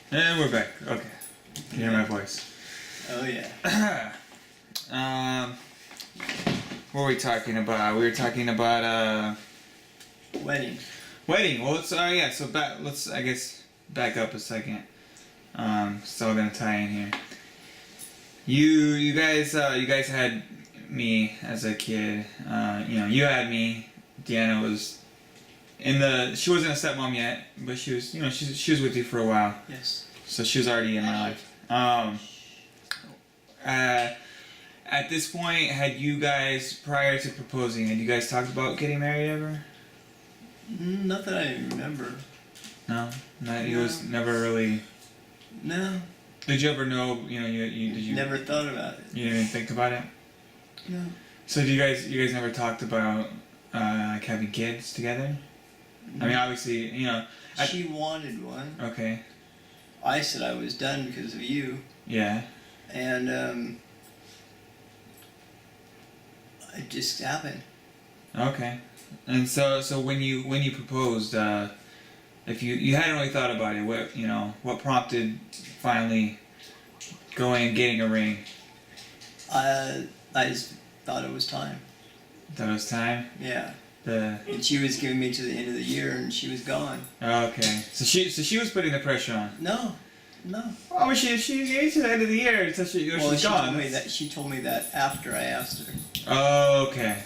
And we're back. Okay. You hear my voice. Oh, yeah. What were we talking about? We were talking about, Wedding. wedding. Well, let's, yeah, so let's, I guess, back up a second. It's all gonna tie in here. You guys had me as a kid. You had me. Deanna was she wasn't a stepmom yet, but she was, she was with you for a while. Yes. So she was already in my life. At this point, had you guys, prior to proposing, had you guys talked about getting married ever? Not that I remember. No? You was never really... No. Did you ever know, did you... Never thought about it. You didn't think about it? No. So you guys never talked about, like, having kids together? I mean, obviously, She wanted one. Okay. I said I was done because of you. Yeah. And, it just happened. Okay. And so when you proposed, if you hadn't really thought about it, what prompted finally going and getting a ring? I just thought it was time. That was time? Yeah. And she was giving me to the end of the year, and she was gone. Okay. So she was putting the pressure on. No. Oh, she gave to the end of the year until she's gone. She told me that after I asked her. Oh, okay.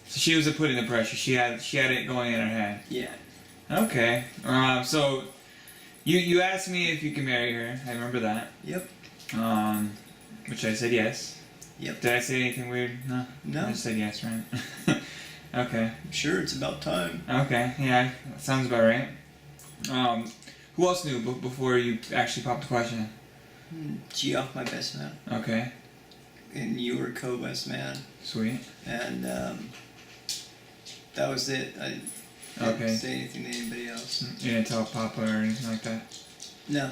So she was putting the pressure. She had it going in her head. Yeah. Okay. So you asked me if you can marry her. I remember that. Yep. Which I said yes. Yep. Did I say anything weird? No. No. I just said yes, right? Okay. I'm sure it's about time. Okay. Yeah. That sounds about right. Who else knew before you actually popped the question? Geoff, my best man. Okay. And you were co-best man. Sweet. And that was it. I didn't say anything to anybody else. You didn't tell Papa or anything like that? No.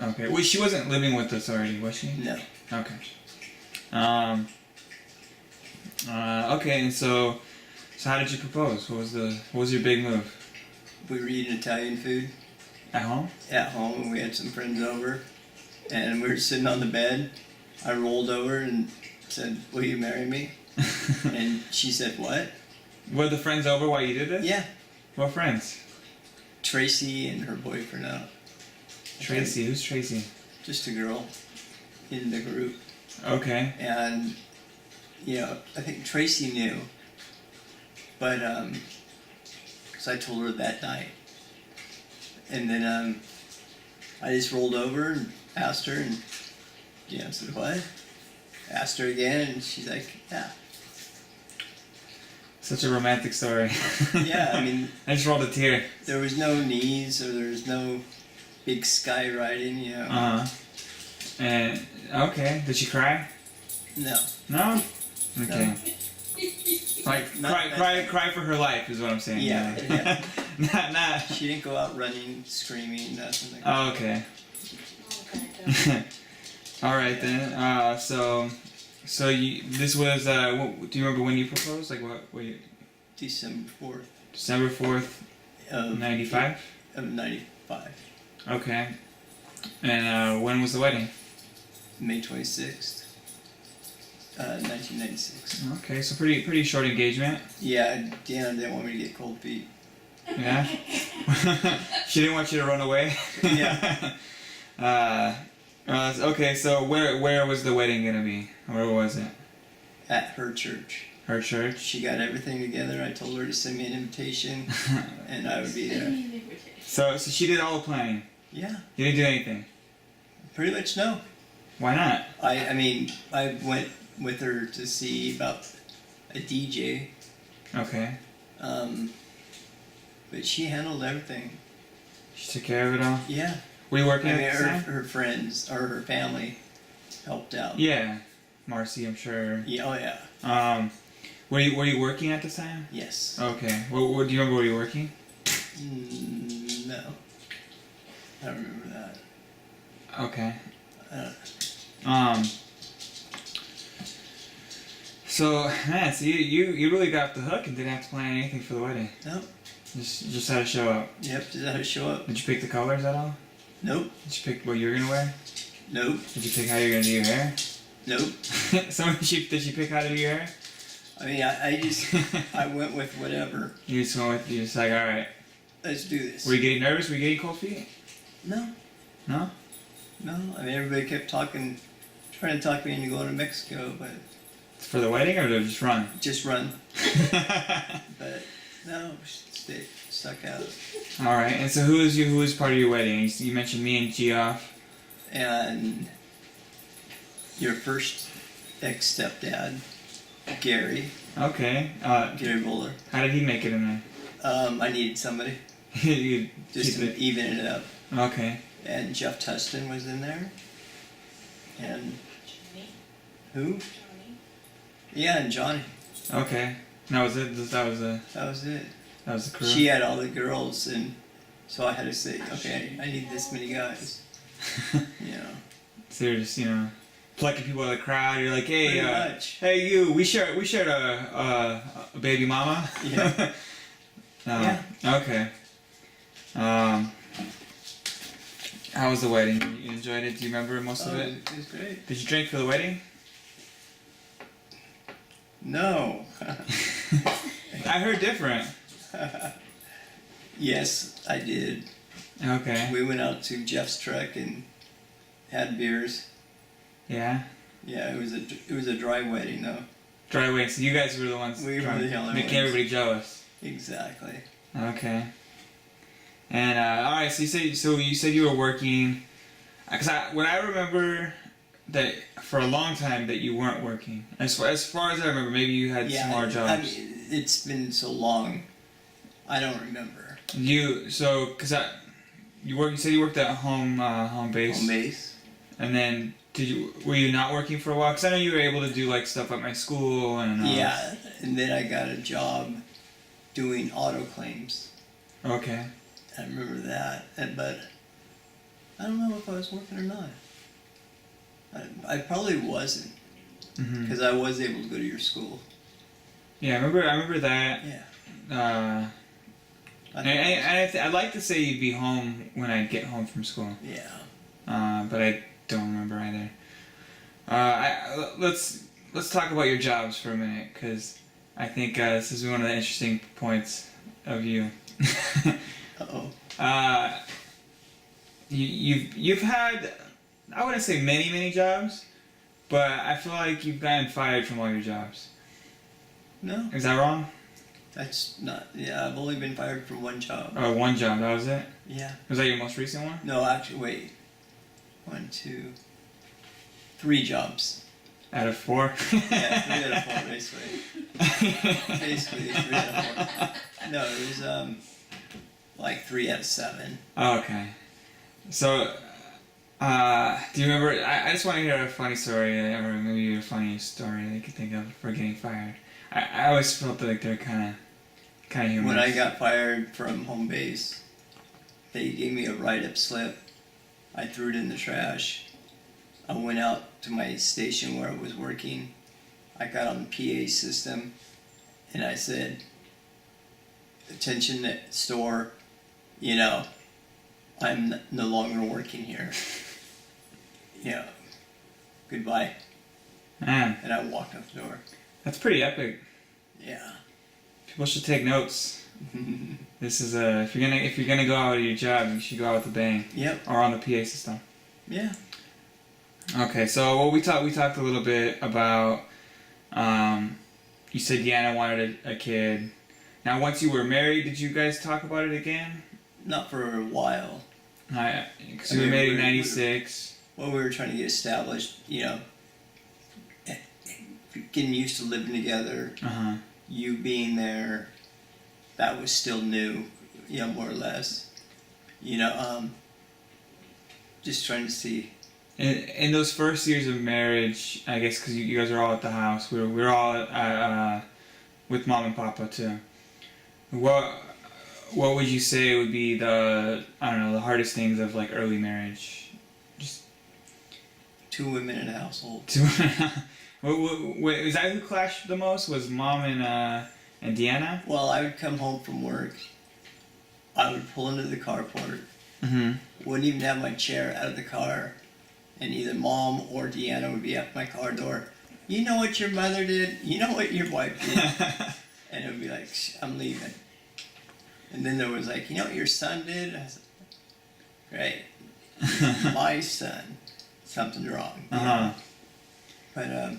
Okay. Well, she wasn't living with us already, was she? No. Okay. Okay, and so how did you propose? What was your big move? We were eating Italian food. At home? At home, and we had some friends over, and we were sitting on the bed. I rolled over and said, "Will you marry me?" And she said, "What?" Were the friends over while you did this? Yeah. What friends? Tracy and her boyfriend out. Tracy? Who's Tracy? Just a girl in the group. Okay. And, I think Tracy knew. But, so I told her that night. And then, I just rolled over and asked her, and, said, "What?" Asked her again, and she's like, "Yeah." Such a romantic story. Yeah, I mean... I just rolled a tear. There was no knees, or there was no big sky riding, Uh-huh. And, okay. Did she cry? No. No? Okay. No. Like, cry for her life is what I'm saying. Yeah. Not. She didn't go out running, screaming, nothing like that. Oh, okay. All right then. So this was. Do you remember when you proposed? Like what? December 4th. December 4th, 95. Of 95. Okay. And when was the wedding? May 26th. 1996. Okay, so pretty short engagement. Yeah, Deanna didn't want me to get cold feet. Yeah. She didn't want you to run away. Yeah. Okay, so where was the wedding gonna be? Where was it? At her church. Her church? She got everything together. I told her to send me an invitation, and I would be there. So she did all the planning? Yeah. You didn't do anything? Pretty much no. Why not? I went with her to see about a DJ. Okay. But she handled everything. She took care of it all? Yeah. Were you working at the time? Her friends, or her family, helped out. Yeah. Marcy, I'm sure. Yeah, oh yeah. Were you working at this time? Yes. Okay. What do you remember where you were working? No. I don't remember that. Okay. So man, so you really got off the hook and didn't have to plan anything for the wedding. Nope. Just had to show up. Yep, just had to show up. Did you pick the colors at all? Nope. Did you pick what you were gonna wear? Nope. Did you pick how you're gonna do your hair? Nope. Did she pick how to do your hair? I mean, I just, I went with whatever. You just went with, you just like, alright. Let's do this. Were you getting nervous? Were you getting cold feet? No. No? No. I mean, everybody kept trying to talk me into going to Mexico, but For the wedding or to just run? just run. But no, stuck out. Alright, and so who was part of your wedding? You mentioned me and Geoff. And your first ex-stepdad, Gary. Okay. Gary Bowler. How did he make it in there? I needed somebody You just keep to even it up. Okay. And Jeff Tustin was in there. And who? Yeah, and Johnny. Okay. That was it. That was the crew. She had all the girls, and so I had to say, okay, I need this many guys. You know. So you're just plucking people out of the crowd. You're like, hey, Pretty much. hey, you. We shared a baby mama. Yeah. Yeah. Okay. How was the wedding? You enjoyed it? Do you remember most of it? It was great. Did you drink for the wedding? No. I heard different. Yes, I did. Okay. We went out to Jeff's truck and had beers. Yeah. Yeah, it was a dry wedding though. Dry wedding. So you guys were the ones We were the only making ones. everybody jealous. Exactly. Okay. And all right. So you said you were working. Because what I remember that for a long time that you weren't working. As far as I remember, maybe you had smaller jobs. I mean, it's been so long, I don't remember. You said you worked at home base. Home base. And then were you not working for a while? Because I know you were able to do like stuff at my school and. Yeah, and then I got a job doing auto claims. Okay. I remember that, but I don't know if I was working or not. I probably wasn't, because I was able to go to your school. Yeah, I remember that. Yeah. I'd like to say you'd be home when I get home from school. Yeah. But I don't remember either. Let's talk about your jobs for a minute, because I think this is one of the interesting points of you. Uh-oh. You've had, I wouldn't say many jobs, but I feel like you've gotten fired from all your jobs. No. Is that wrong? That's not. Yeah, I've only been fired from one job. Oh, one job. That was it. Yeah. Was that your most recent one? No, actually, wait. 1, 2, 3 jobs. Out of 4. Yeah, 3 out of 4, basically. Basically, 3 out of 4. No, it was like 3 out of 7. Oh, okay. So, do you remember? I just want to hear a funny story, or maybe a funny story that you could think of for getting fired. I always felt like they're kind of humorous. When I got fired from home base, they gave me a write-up slip. I threw it in the trash. I went out to my station where I was working. I got on the PA system, and I said, "Attention store, I'm no longer working here. Yeah, goodbye." Man, And I walked out the door. that's pretty epic. Yeah. People should take notes. This is if you're gonna go out of your job, you should go out with a bang. Yep. Or on the PA system. Yeah. Okay, so we talked a little bit about. You said Deanna wanted a kid. Now, once you were married, did you guys talk about it again? Not for a while. Because you were married in '96. Well, we were trying to get established, getting used to living together. You being there, that was still new, more or less. Just trying to see. In those first years of marriage, I guess because you guys are all at the house, we were all with Mom and Papa too. What would you say would be the hardest things of like early marriage? Just 2 women in a household. Is that who clashed the most? Was Mom and Deanna? Well, I would come home from work. I would pull into the carport, Mm-hmm. Wouldn't even have my chair out of the car, and either Mom or Deanna would be at my car door. You know what your mother did? You know what your wife did? And it would be like, I'm leaving. And then there was like, you know what your son did? I was like, great. My son. Something's wrong. Uh-huh. But,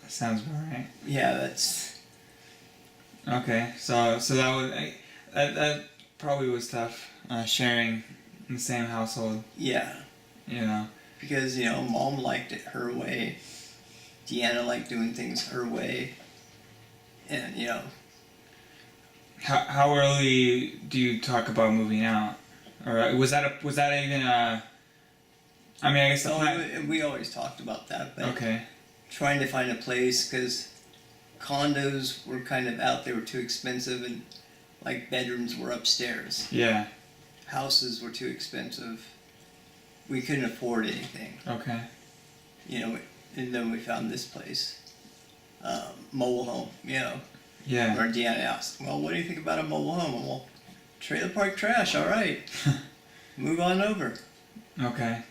Sounds about right. yeah, that's... Okay, so that was that probably was tough, sharing in the same household. Yeah. You know. Because, you know, Mom liked it her way. Deanna liked doing things her way. And, you know... How early do you talk about moving out? Or was that even a... I mean, I guess the plan... we always talked about that, but Okay. trying to find a place, because condos were kind of out, they were too expensive, and like bedrooms were upstairs. Yeah. Houses were too expensive. We couldn't afford anything, Okay. you know, and then we found this place, mobile home, you know. Yeah. Where Deanna asked, well, what do you think about a mobile home? Well, trailer park trash, all right. Move on over. Okay.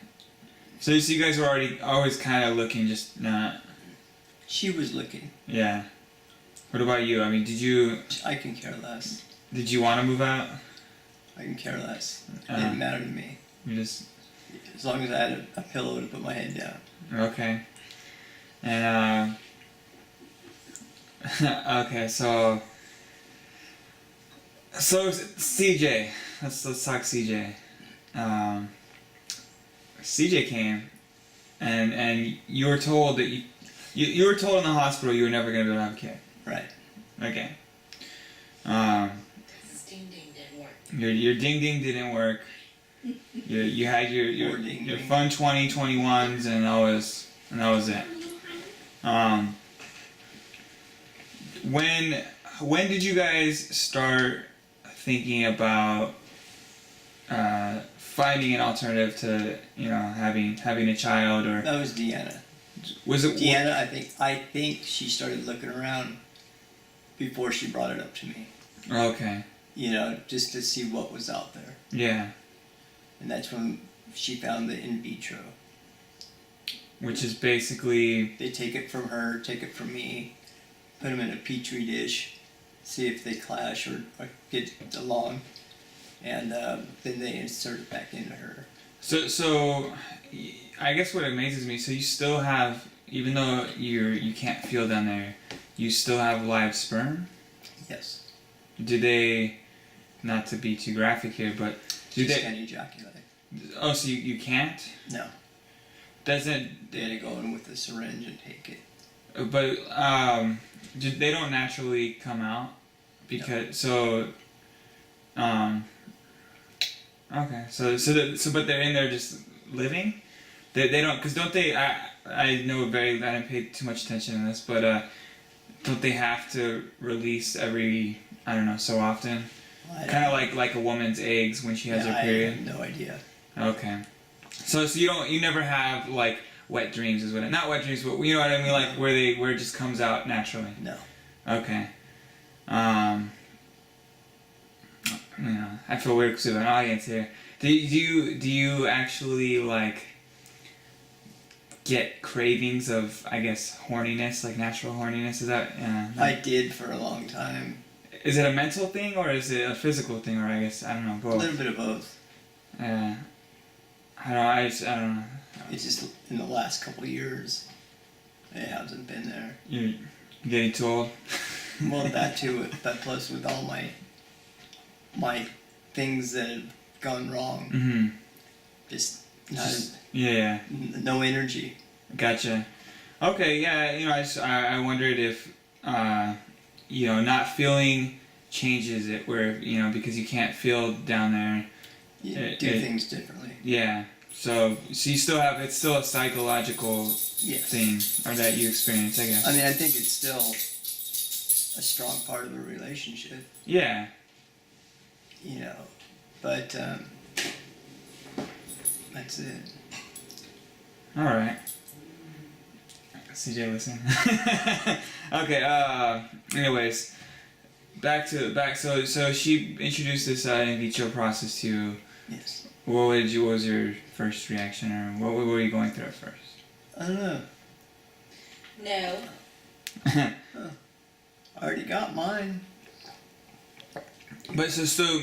So you guys were always kind of looking, just not... She was looking. Yeah. What about you? I mean, I can care less. Did you want to move out? I can care less. It didn't matter to me. You just... As long as I had a pillow to put my head down. Okay. And, okay, so CJ, let's talk CJ. CJ came, and you were told that you were told in the hospital you were never gonna be able to have a kid. Right. Okay. Ding ding didn't work. Your ding ding didn't work. You had your fun 2021s, and that was it. When did you guys start thinking about finding an alternative to having a child, or That was Deanna. was it Deanna, I think she started looking around before she brought it up to me. Okay. You know, just to see what was out there. Yeah. And that's when she found the in vitro. Which is basically They take it from her, take it from me, put them in a petri dish, see if they clash or get along, and then they insert it back into her. so. I guess what amazes me. So you still have, even though you can't feel down there, you still have live sperm. Yes. Do they, not to be too graphic here, but do Just they? can't ejaculate. Oh, so you can't? No. Doesn't? They had to go in with a syringe and take it. But they don't naturally come out because okay, so but they're in there just living. They don't, because don't they? I know I didn't pay too much attention to this, but don't they have to release every, I don't know, so often? Kind of like a woman's eggs when she has her period. I have no idea. Okay, so you never have like wet dreams, is what not wet dreams, but you know what I mean, like where it just comes out naturally. No. Okay. You know, I feel weird because we have an audience here. Do you actually like get cravings of, I guess, horniness, like natural horniness? Is that? I did for a long time. Is it a mental thing or is it a physical thing, or I guess I don't know, both? A little bit of both. I don't know. It's just in the last couple of years, it hasn't been there. You're getting too old. Well, that too, but plus with all my things that have gone wrong, Mm-hmm. just not Yeah. no energy. Gotcha. Okay, yeah, you know, I wondered if, not feeling changes it, where, because you can't feel down there. You do things differently. Yeah. So you still have, it's still a psychological thing, or that you experience, I guess. I mean, I think it's still a strong part of a relationship. Yeah. But that's it. All right. CJ, listen. Okay. Anyways, back. So she introduced this in vitro process to you. Yes. What was your first reaction, or what were you going through at first? I don't know. No. I already got mine. But so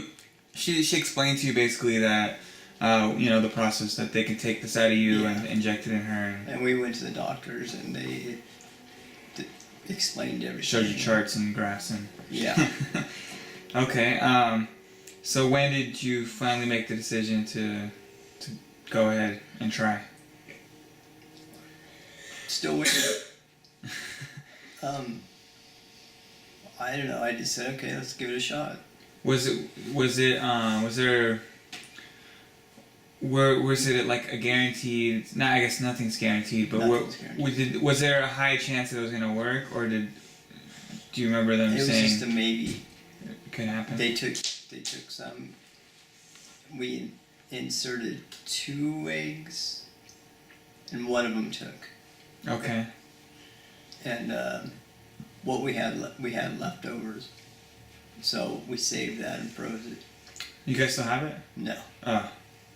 she explained to you basically that the process that they can take this out of you and inject it in her. And we went to the doctors and they explained everything. Showed you charts and graphs and. Yeah. Okay. So when did you finally make the decision to go ahead and try? Still waiting. I don't know. I just said, okay, let's give it a shot. Was it like a guaranteed? No, I guess nothing's guaranteed. But Nothing's guaranteed. Was there a high chance that it was gonna work, or do you remember them It was saying just a maybe. it could happen? They took some. We inserted 2 eggs, and one of them took. Okay. And what we had leftovers, so we saved that and froze it. You guys still have it? No, Oh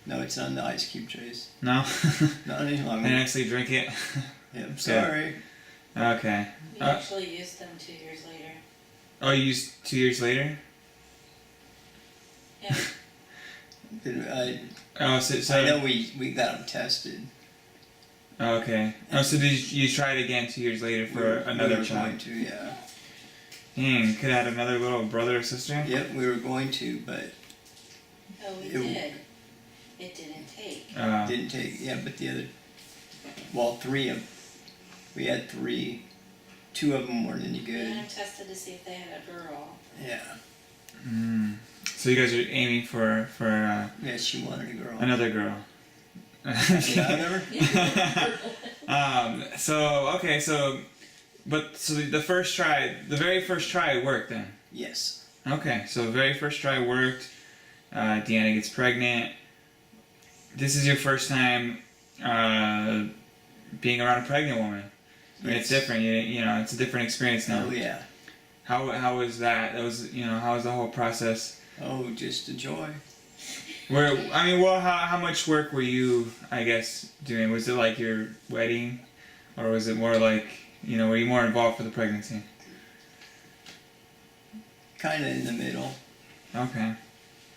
no, it's not in the ice cube trays. no. Not any I longer. didn't actually drink it. Yeah, I'm sorry. Okay. We actually used them 2 years later. Oh, you used 2 years later? Yeah. Oh, so I know we got them tested. Oh, okay. Oh, so did you try it again 2 years later for another we were child? going to, yeah. Dang, could have had another little brother or sister? Yep, we were going to, but Oh, we It- did. It didn't take. didn't take. Yeah, but the other, we had 3. 2 of them weren't any We good. had them tested to see if they had a girl. Yeah. So you guys are aiming for Yeah, she wanted a girl. another girl. Yeah, whatever. So the very first try worked then. Yes. Okay, so the very first try worked. Deanna gets pregnant. This is your first time being around a pregnant woman. I mean, it's Yes. different. You know, it's a different experience now. Oh yeah. How was that? That was how was the whole process? Oh, just a joy. How much work were you, I guess, doing? Was it like your wedding, or was it more like were you more involved for the pregnancy? Kind of in the middle. Okay.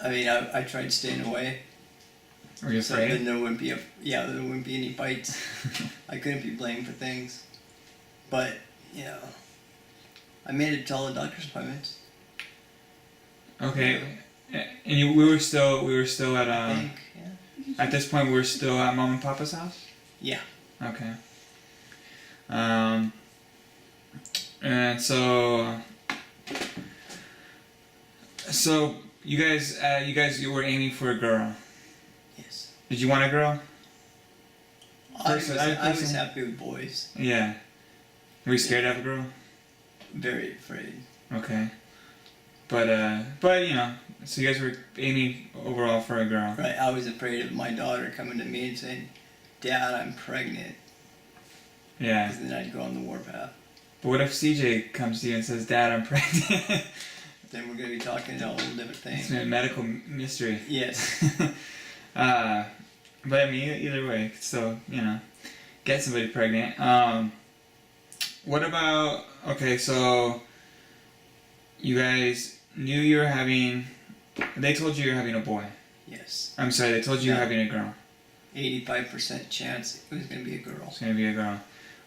I mean, I tried staying away. Were you So afraid? then there wouldn't be any fights. I couldn't be blamed for things. But, I made it to all the doctor's appointments. Okay. And we were still at I think, yeah. at this point we were still at Mom and Papa's house? Yeah. Okay. And so you guys were aiming for a girl. Yes. Did you want a girl? I was Person? happy with boys. Yeah. Were you scared to have a girl? Very afraid. Okay. But so you guys were aiming overall for a girl. Right. I was afraid of my daughter coming to me and saying, "Dad, I'm pregnant." Yeah. Because then I'd go on the warpath. But what if CJ comes to you and says, "Dad, I'm pregnant"? Then we're going to be talking a whole different It's thing. a medical mystery. Yes. But I mean, either way, still, get somebody pregnant. What about, okay, so you guys knew you were having, they told you you were having a boy. Yes. I'm sorry, they told you you were No. having a girl. 85% chance it was going to be a girl. It's gonna be a girl.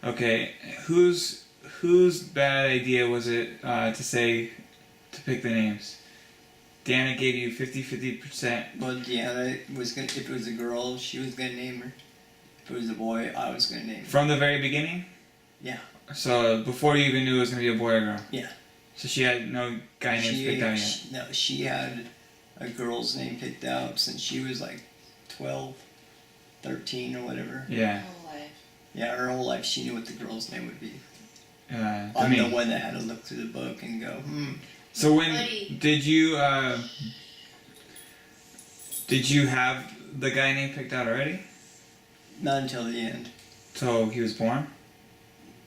Okay, whose bad idea was it to pick the names? Deanna gave you 50%. Well, Deanna was going to, if it was a girl, she was going to name her. If it was a boy, I was going to name her. From the very beginning? Yeah. So before you even knew it was gonna be a boy or girl? Yeah. So she had no guy names picked out yet? No, she had a girl's name picked out since she was like 12, 13 or whatever. Yeah. Whole life. Yeah, her whole life she knew what the girl's name would be. I I'm mean, the one that had to look through the book and go, so when Buddy. did you have the guy name picked out already? Not until the end. So he was born?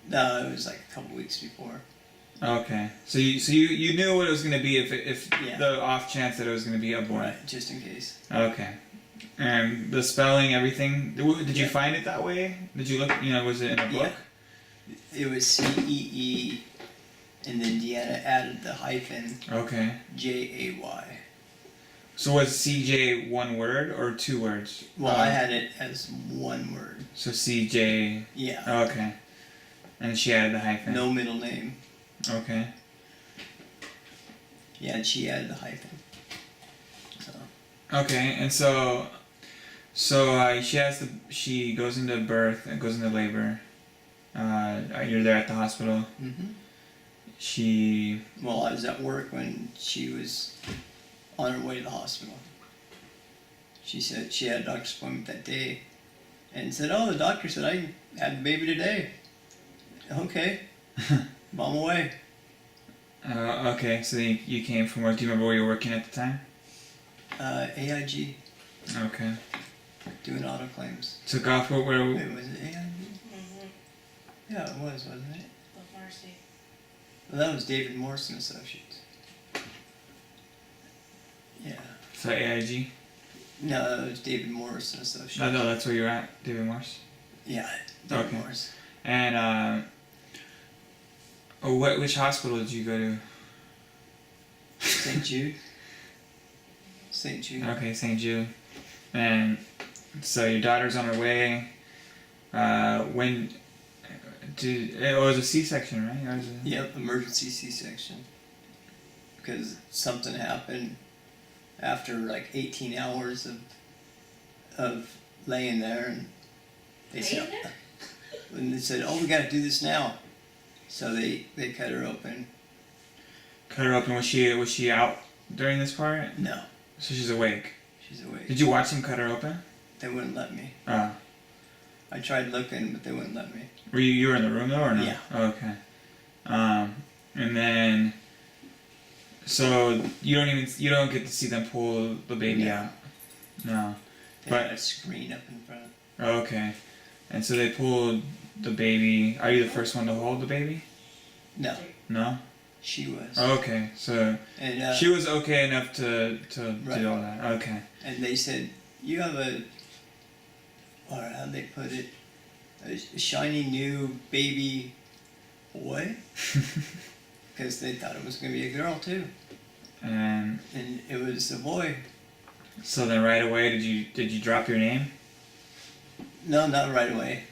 No, it was like a couple weeks before. Okay. So you knew what it was gonna be if Yeah. the off chance that it was gonna be a boy. Right, just in case. Okay. And the spelling, everything. Did you Yeah. find it that way? Did you look? Was it in a book? It was CEE, and then Deanna added the hyphen Okay. JAY. So was CJ one word or two words? Well, I had it as one word. So CJ. Yeah. Okay. And she added the hyphen. No middle name. Okay. Yeah, and she added the hyphen. So. Okay, and so she goes into birth and goes into labor. You're there at the hospital. Mhm. She. Well, I was at work when she was on her way to the hospital. She said she had a doctor's appointment that day, and said, "Oh, the doctor said I had the baby today." Okay, I'm away. Okay, so you came from work. Do you remember where you were working at the time? AIG, Okay. doing auto claims. Took off. Where? Wait, was it AIG? Mm-hmm. Yeah, it was, wasn't it? With Marcy. Well, that was David Morrison Associates. Yeah. So AIG. No, it was David Morrison Associates. No, that's where you're at, David Morse. Yeah, David Okay. Morris. And which hospital did you go to? St. Jude. St. Jude. Okay, St. Jude. And so your daughter's on her way. It was a C-section, right? Or was it... Yep, emergency C-section. Because something happened after like 18 hours of laying there, and they said, Laying there? and they said, "Oh, we got to do this now." So they cut her open. Cut her open. Was she out during this part? No, So she's awake. she's awake. Did you watch them cut her open? They wouldn't let me. Oh. I tried looking, but they wouldn't let me. Were you were in the room though or no? Yeah. Oh, okay. And then so you don't get to see them pull the baby No. out. No. They But- had a screen up in front. Oh, okay. And so they pulled the baby. Are you the first one to hold the baby? No, No? she was. Oh, okay. So And she was okay enough to Right. do all that. Okay. and they said, "You have or how'd they put it? A shiny new baby boy." Because they thought it was going to be a girl too, And and it was a boy. so then right away did you drop your name? No, not right away.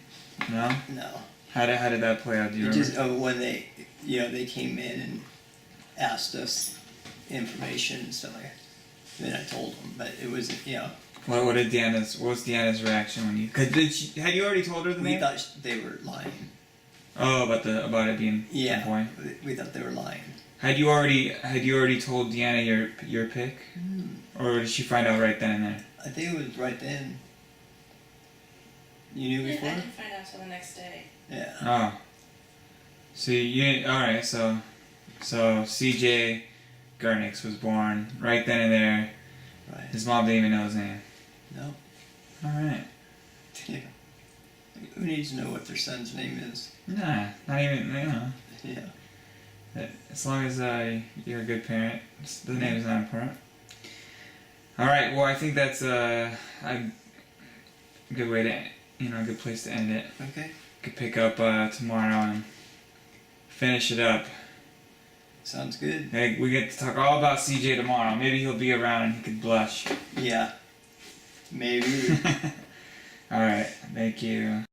No? No, How did that play out? Do you it remember? just when they came in and asked us information and stuff like that. Then I told them, but it was What was Deanna's reaction when you? Had you already told her the we name? thought they were lying. Oh, about it being a boy. We thought they were lying. Had you already told Deanna your pick, or did she find out right then and there? I think it was right then. You knew I before? didn't find out till the next day. Yeah. Oh. So all right. So CJ Gernux was born right then and there. Right. His mom didn't even know his name. No. All right. Yeah. Who needs to know what their son's name is? Nah, not even Yeah. As long as you're a good parent, the name is not important. All right. Well, I think that's a good way to a good place to end it. Okay. Could pick up tomorrow and finish it up. Sounds good. Hey, we get to talk all about CJ tomorrow. Maybe he'll be around and he could blush. Yeah. Maybe. All right. Thank you.